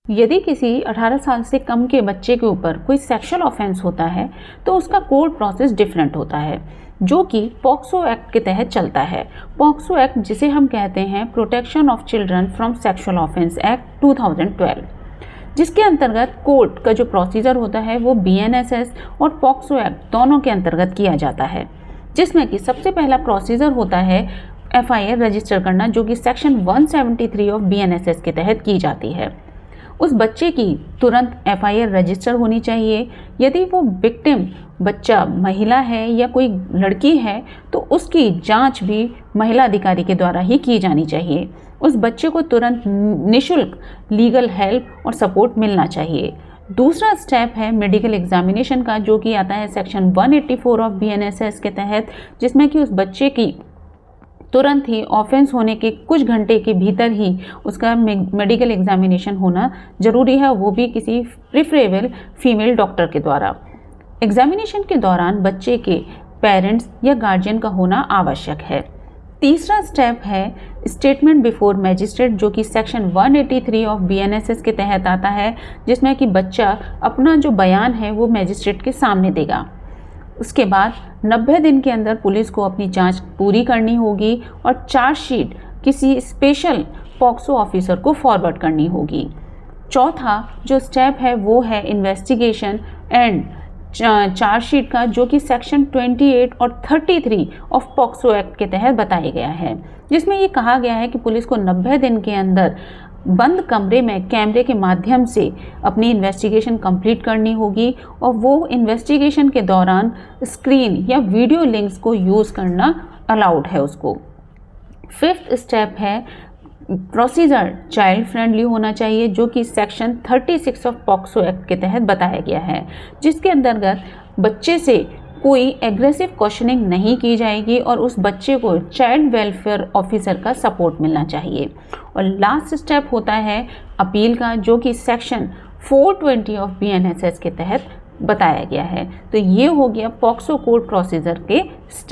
यदि किसी 18 साल से कम के बच्चे के ऊपर कोई सेक्सुअल ऑफेंस होता है तो उसका कोर्ट प्रोसेस डिफरेंट होता है, जो कि पॉक्सो एक्ट के तहत चलता है। पॉक्सो एक्ट, जिसे हम कहते हैं protection of children from sexual offence act 2012, जिसके अंतर्गत कोर्ट का जो प्रोसीजर होता है वो BNSS और पॉक्सो एक्ट दोनों के अंतर्गत किया जाता है, जिसमें कि सबसे पहला प्रोसीजर होता है FIR रजिस्टर करना, जो कि सेक्शन 173 ऑफ BNSS के तहत की जाती है। उस बच्चे की तुरंत FIR रजिस्टर होनी चाहिए। यदि वो विक्टिम बच्चा महिला है या कोई लड़की है तो उसकी जांच भी महिला अधिकारी के द्वारा ही की जानी चाहिए। उस बच्चे को तुरंत निःशुल्क लीगल हेल्प और सपोर्ट मिलना चाहिए। दूसरा स्टेप है मेडिकल एग्जामिनेशन का, जो कि आता है सेक्शन 184 ऑफ BNSS के तहत, जिसमें कि उस बच्चे की तुरंत ही ऑफेंस होने के कुछ घंटे के भीतर ही उसका मेडिकल एग्जामिनेशन होना जरूरी है, वो भी किसी प्रिफरेबल फीमेल डॉक्टर के द्वारा। एग्जामिनेशन के दौरान बच्चे के पेरेंट्स या गार्जियन का होना आवश्यक है। तीसरा स्टेप है स्टेटमेंट बिफोर मैजिस्ट्रेट, जो कि सेक्शन 183 ऑफ BNSS के तहत आता है, जिसमें कि बच्चा अपना जो बयान है वो मैजिस्ट्रेट के सामने देगा। उसके बाद 90 दिन के अंदर पुलिस को अपनी जांच पूरी करनी होगी और चार्जशीट किसी स्पेशल पॉक्सो ऑफिसर को फॉरवर्ड करनी होगी। चौथा जो स्टेप है वो है इन्वेस्टिगेशन एंड चार्जशीट का, जो कि सेक्शन 28 और 33 ऑफ पॉक्सो एक्ट के तहत बताया गया है, जिसमें ये कहा गया है कि पुलिस को 90 दिन के अंदर बंद कमरे में कैमरे के माध्यम से अपनी इन्वेस्टिगेशन कंप्लीट करनी होगी और वो इन्वेस्टिगेशन के दौरान स्क्रीन या वीडियो लिंक्स को यूज़ करना अलाउड है उसको। फिफ्थ स्टेप है प्रोसीजर चाइल्ड फ्रेंडली होना चाहिए, जो कि सेक्शन 36 ऑफ पॉक्सो एक्ट के तहत बताया गया है, जिसके अंतर्गत बच्चे से कोई एग्रेसिव क्वेश्चनिंग नहीं की जाएगी और उस बच्चे को चाइल्ड वेलफेयर ऑफिसर का सपोर्ट मिलना चाहिए। और लास्ट स्टेप होता है अपील का, जो कि सेक्शन 420 ऑफ BNSS के तहत बताया गया है। तो ये हो गया पॉक्सो कोर्ट प्रोसीजर के स्टेप।